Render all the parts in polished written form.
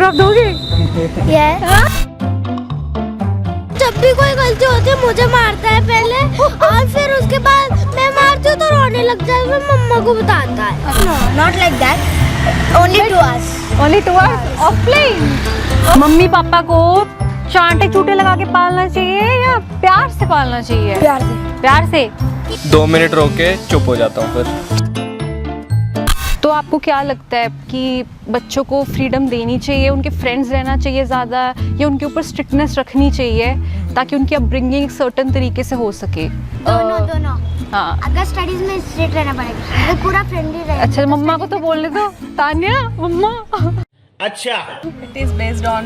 जवाब दोगे? जब भी कोई गलती होती है मुझे मारता है पहले और फिर उसके बाद मैं मारती हूँ तो रोने लग जाता है, फिर मम्मा को बताता है। No not like that, only to us. Only two hours of playing. Mummy papa को चांटे चूटे लगा के पालना चाहिए या प्यार से पालना चाहिए? प्यार से। प्यार से। 2 मिनट रोक के चुप हो जाता हूँ फिर। तो आपको क्या लगता है कि बच्चों को फ्रीडम देनी चाहिए, उनके फ्रेंड्स रहना चाहिए ज़्यादा, या उनके ऊपर स्ट्रिक्टनेस रखनी चाहिए ताकि उनकी अपब्रिंगिंग एक सर्टेन तरीके से हो सके? दोनों। हाँ। अगर स्टडीज में स्ट्रिक्ट रहना पड़ेगा, अगर पूरा फ्रेंडली रहे। अच्छा, मम्मा को तो बोलने दो। तान्या, मम्मा। अच्छा, it is based on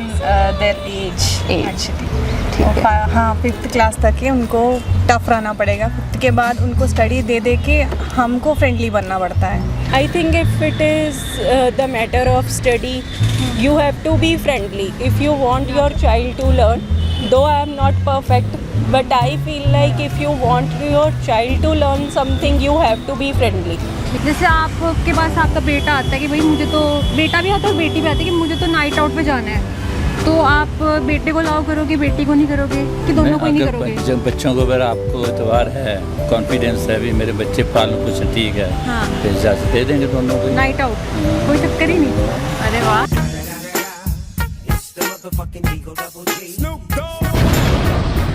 their age actually. ठीक है। हाँ, 5th क्लास तक के उनको टफ रहना पड़ेगा। 5th के बाद उनको स्टडी दे दे के हमको फ्रेंडली बनना पड़ता है। I think if it is the matter of study, you have to be friendly. If you want your child to learn, though I am not perfect, but I feel like if you want your child to learn something, you have to be friendly. जैसे आपके पास आपका बेटा आता है कि भाई मुझे तो, बेटा भी आता है और बेटी भी आती है कि मुझे तो नाइट आउट पे जाना है, तो आप बेटे को अलाउ करोगे, बेटी को नहीं करोगे, कि दोनों को ही नहीं करोगे? जब बच्चों को अगर आपको एतबार है, कॉन्फिडेंस है, भी मेरे बच्चे पालन कुछ ठीक है, हाँ। तो इजाज़त दे देंगे दोनों को। नाइट आउट कोई चक्कर ही नहीं। अरे वाह।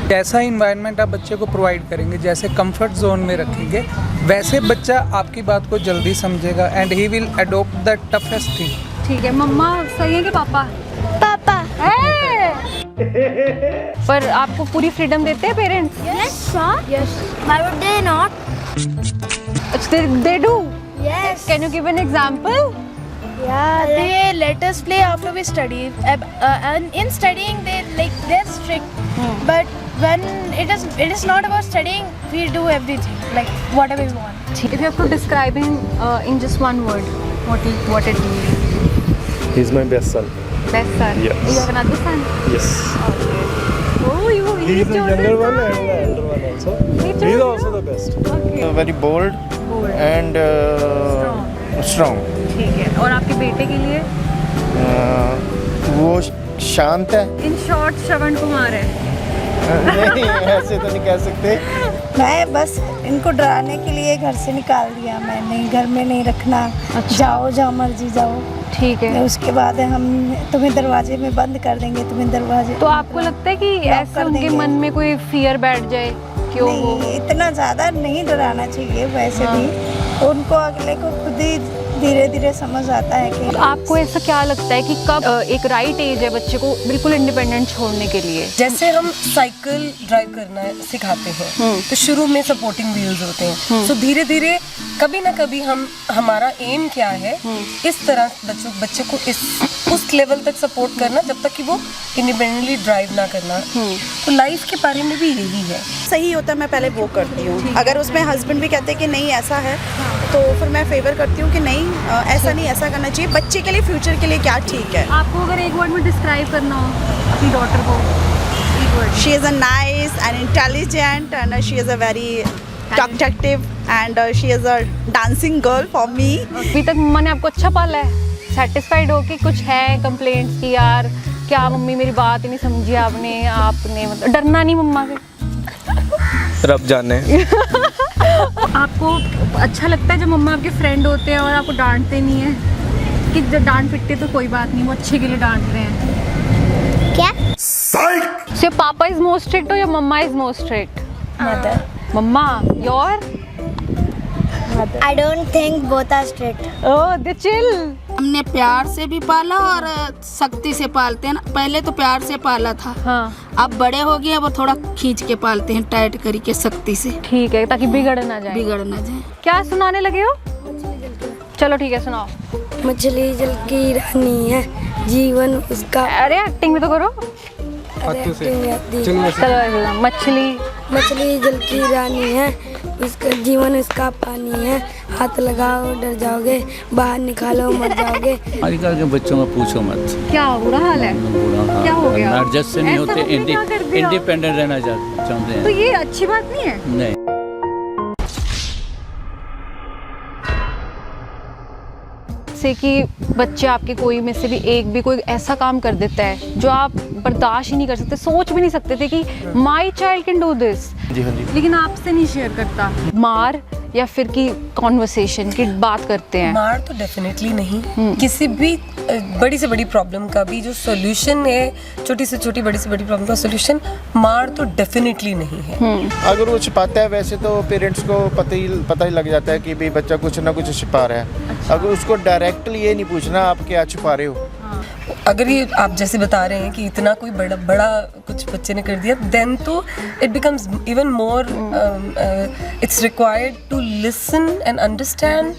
जैसा इन्वायरमेंट आप बच्चे को प्रोवाइड करेंगे, जैसे कंफर्ट जोन में रखेंगे, वैसे बच्चा आपकी बात को जल्दी समझेगा and he will adopt the toughest thing. ठीक है। मम्मा सही है कि पापा? पापा। पर आपको पूरी फ्रीडम देते हैं parents? Yes, sir. Yes. Why would they not? They do. Yes. Can you give an example? Yeah, they let us play after we study. And in studying, they're strict. But when it is not about studying, we do everything like whatever we want. If you have to describe him in just one word, what it will be? He's my best son. Best son. Yes. You have another son? Yes. Oh, He's the younger one and the elder one also. He's also the best. Okay. very bold and strong. ठीक है। और आपके बेटे के लिए? वो शांत है। In short, श्रवण कुमार है। नहीं, ऐसे तो नहीं कह सकते। मैं बस इनको डराने के लिए घर से निकाल दिया मैंने, घर में नहीं रखना। अच्छा। जाओ जहाँ मर्जी जाओ। ठीक है। उसके बाद हम तुम्हें दरवाजे में बंद कर देंगे, तुम्हें दरवाजे। तो आपको लगता है कि ऐसे उनके मन में कोई फियर बैठ जाए? क्यों? नहीं, इतना ज़्यादा नहीं डराना चाहिए वैसे भी। उनको अगले को खुद ही धीरे धीरे समझ आता है कि। तो आपको ऐसा क्या लगता है कि कब एक राइट एज है बच्चे को बिल्कुल इंडिपेंडेंट छोड़ने के लिए? जैसे हम साइकिल ड्राइव करना सिखाते हैं तो शुरू में सपोर्टिंग व्हील्स होते हैं, तो धीरे धीरे कभी ना कभी हमारा एम क्या है, इस तरह बच्चे को उस लेवल तक सपोर्ट करना जब तक कि वो इंडिपेंडेंटली ड्राइव ना करना। तो लाइफ के बारे में भी यही है। सही होता है मैं पहले वो करती हूँ। अगर उसमें हस्बैंड भी कहते हैं कि नहीं ऐसा है, तो फिर मैं फेवर करती हूँ कि नहीं ऐसा नहीं, ऐसा करना चाहिए बच्चे के लिए, फ्यूचर के लिए क्या ठीक है। आपको अगर एक वर्ड में डिस्क्राइब करना हो अपनी डॉटर को, एक word? She is a nice and intelligent and she is a very talkative and she is a dancing girl for me. अभी तक मम्मा ने आपको अच्छा पाला है? सेटिस्फाइड हो कि कुछ है कंप्लेंट्स की, यार क्या मम्मी मेरी बात ही नहीं समझी आपने मतलब डरना नहीं मम्मा से? रब जाने। आपको अच्छा लगता है जब मम्मा आपके फ्रेंड होते हैं और आपको डांटते नहीं है, कि जब डांट पिटते तो कोई बात नहीं, वो अच्छे के लिए डांट रहे हैं? क्या? So पापा इज मोर स्ट्रिक्ट या mamma is more strict? Mother. Mamma. Your? I don't think both are strict. Oh they chill. हमने प्यार से भी पाला और सख्ती से पालते हैं ना। पहले तो प्यार से पाला था, हाँ। अब बड़े हो गए, अब थोड़ा खींच के पालते हैं, टाइट करके सख्ती से। ठीक है, ताकि बिगड़ ना जाए। बिगड़ ना जाए। क्या सुनाने लगे हो? चलो ठीक है, सुनाओ। मछली जल की रानी है, जीवन उसका। अरे एक्टिंग भी तो करो। चलो मछली जल की रानी है, उसका जीवन उसका पानी है, हाथ लगाओ डर जाओगे, बाहर निकालो मर जाओगे। आजकल के बच्चों में पूछो मत, क्या बुरा हाल है? क्या हो गया? एडजस्ट से नहीं होते, इंडिपेंडेंट रहना चाहते हैं। तो ये अच्छी बात नहीं है? नहीं। से कि बच्चे आपके कोई में से भी एक भी कोई ऐसा काम कर देता है जो आप बर्दाश्त ही नहीं कर सकते, सोच भी नहीं सकते थे कि my child can do this, जी हाँ जी। लेकिन आपसे नहीं शेयर करता, मार या फिर की कॉन्वर्सेशन की बात करते हैं? मार तो डेफिनेटली नहीं। किसी भी बड़ी से बड़ी प्रॉब्लम का भी जो सॉल्यूशन है, छोटी से छोटी बड़ी से बड़ी प्रॉब्लम का सॉल्यूशन मार तो डेफिनेटली नहीं है। अगर वो छिपाता है वैसे तो पेरेंट्स को पता ही लग जाता है कि भाई बच्चा कुछ ना कुछ छिपा रहा है। अगर उसको डायरेक्टली ये नहीं पूछना आप क्या छिपा रहे हो। अगर ये आप जैसे बता रहे हैं कि इतना कोई बड़ा कुछ बच्चे ने कर दिया, देन तो it becomes even more, it's required to listen and understand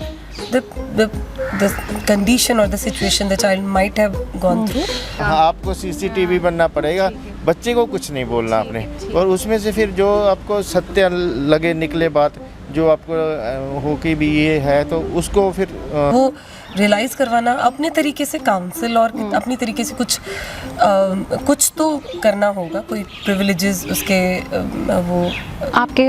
the condition or the situation the child might have gone through. हाँ, आपको CCTV बनना पड़ेगा, बच्चे को कुछ नहीं बोलना आपने, और उसमें से फिर जो आपको सत्य लगे निकले बात जो आपको हो कि भी ये है तो उसको फिर वो रियलाइज़ करवाना, अपने तरीके से काउंसिल और अपनी तरीके से कुछ तो करना होगा। कोई प्रिविलेजेस उसके वो आपके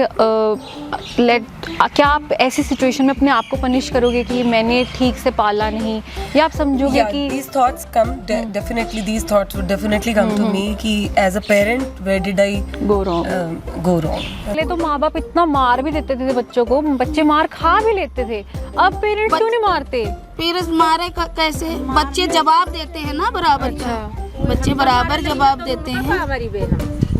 क्या आप ऐसी सिचुएशन में अपने आप को पनिश करोगे कि मैंने ठीक से पाला नहीं, या आप समझोगे कि these thoughts come definitely, these thoughts would definitely come to me कि as a parent where did I go wrong? पहले तो माँ बाप इतना मार भी देते थे बच्चों को, बच्चे मार खा भी लेते थे, अब पेरेंट्स क्यों नहीं मारते? पेरेंट्स मारे कैसे? बच्चे जवाब देते हैं ना बराबर का, बच्चे बराबर जवाब देते हैं।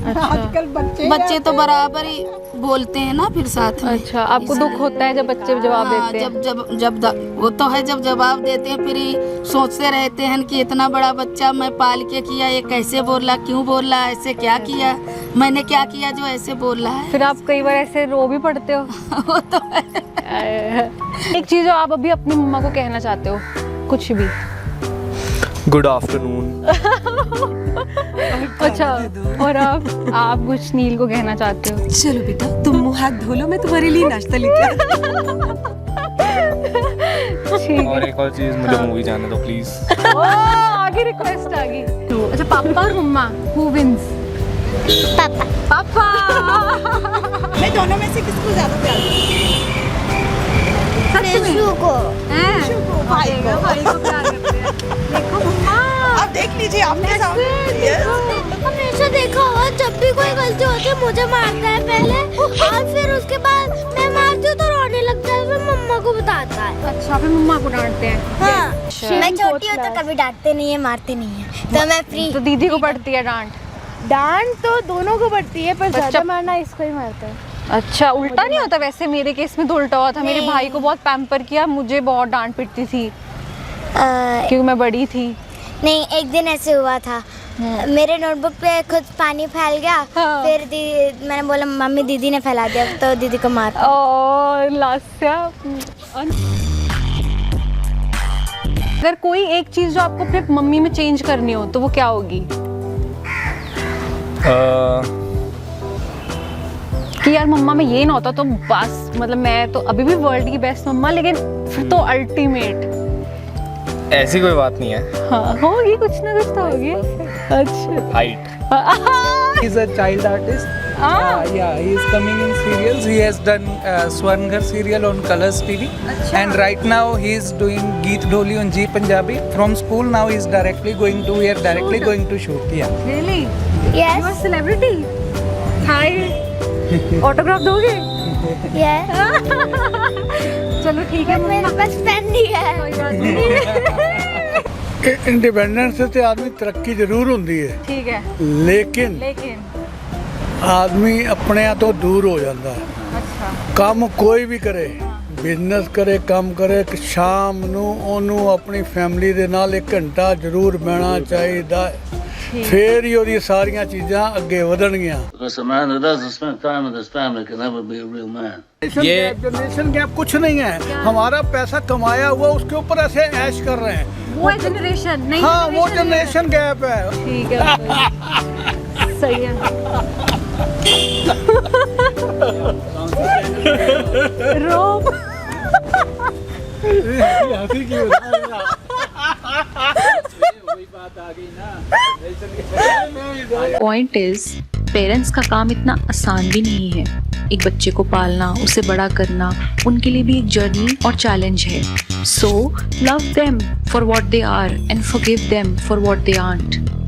आजकल बच्चे तो बराबर ही बोलते हैं ना फिर साथ में। अच्छा, आपको दुख होता है जब बच्चे जवाब देते हैं? जब वो तो है, जब जवाब देते हैं फिर ही सोचते रहते हैं कि इतना बड़ा बच्चा मैं पाल के किया, ये कैसे बोल रहा, क्यों बोल रहा, ऐसे क्या किया, मैंने क्या किया जो ऐसे बोल रहा है। फिर आप कई बार ऐसे रो भी पड़ते हो? वो तो है। एक चीज जो आप अभी अपनी मम्मा को कहना चाहते हो, कुछ भी? Good afternoon. अच्छा, और आप कुछ नील को कहना चाहते हो? चलो बेटा तुम मुँह हाथ धो लो, मैं तुम्हारे लिए नाश्ता लेके और एक और चीज, मुझे मूवी जाने दो प्लीज। आगे रिक्वेस्ट आ गई। अच्छा, पापा और मम्मा, हु विंस? पापा। मैं दोनों में से किसको ज्यादा प्यार भाई को प्यार करते हैं। देखो मम्मा, आप देख लीजिए आपके सामने। हमेशा देखा होगा जब भी कोई गलती होती है मुझे मारता है पहले, और फिर उसके बाद मैं मारती हूँ तो रोने लगता है, फिर मम्मा को बताता है। अच्छा, फिर मम्मा को डांटते हैं? हाँ, मैं छोटी हूँ तो कभी डांटते नहीं है, मारते नहीं है, तो मैं फ्री। तो दीदी को पड़ती है डांट तो दोनों को पड़ती है, पर ज्यादा मारना इसको ही मारता है। अच्छा, उल्टा नहीं होता? वैसे मेरे केस में तो उल्टा हुआ था, मेरे भाई को बहुत पैम्पर किया, मुझे बहुत डांट पिटती थी क्योंकि मैं बड़ी थी। नहीं, एक दिन ऐसे हुआ था, मेरे नोटबुक पे खुद पानी फैल गया। हाँ। फिर मैंने बोला मम्मी दीदी ने फैला दिया, तो दीदी को मार। और लास्या, अगर कोई एक चीज जो आपको अपने मम्मी में चेंज करनी हो तो वो क्या होगी? कि यार मम्मा में ये ना होता तो बस, मतलब मैं तो अभी भी वर्ल्ड की बेस्ट मम्मा, लेकिन फिर तो अल्टीमेट। ऐसी कोई बात नहीं है। हाँ, होगी, कुछ ना कुछ तो होगी। अच्छा, height. He is a child artist. Yeah, he is coming in serials. He has done Swarnghar serial on Colors TV. And right now he is doing Geet Dholi on G Punjabi. From school now he is directly going to shoot. Yeah. Really? Yes. You are celebrity. Hi. Autograph दोगे? Yes. चलो ठीक है, मेरे पास pen नहीं है। कोई बात नहीं। इंडिपेंडेंस से आदमी तरक्की जरूर होती है, ठीक है, लेकिन आदमी अपने तो दूर हो जाता है। अच्छा, काम कोई भी करे, बिजनेस करे, काम करे, शाम ਨੂੰ ਉਹਨੂੰ ਆਪਣੀ ਫੈਮਿਲੀ ਦੇ ਨਾਲ 1 ਘੰਟਾ ਜ਼ਰੂਰ ਬਹਿਣਾ ਚਾਹੀਦਾ ਹੈ, ਫਿਰ ਹੀ ਉਹਦੀ ਸਾਰੀਆਂ ਚੀਜ਼ਾਂ ਅੱਗੇ ਵਧਣਗੀਆਂ। ये जनरेशन गैप कुछ नहीं है, हमारा पैसा कमाया हुआ उसके ऊपर ऐसे ऐश कर रहे हैं, वो जनरेशन नहीं। हाँ, वो जनरेशन गैप है। ठीक है, सही है। रो हंसी क्यों? पॉइंट इज पेरेंट्स का काम इतना आसान भी नहीं है। एक बच्चे को पालना, उसे बड़ा करना उनके लिए भी एक जर्नी और चैलेंज है. So love them for what they are and forgive them for what they aren't.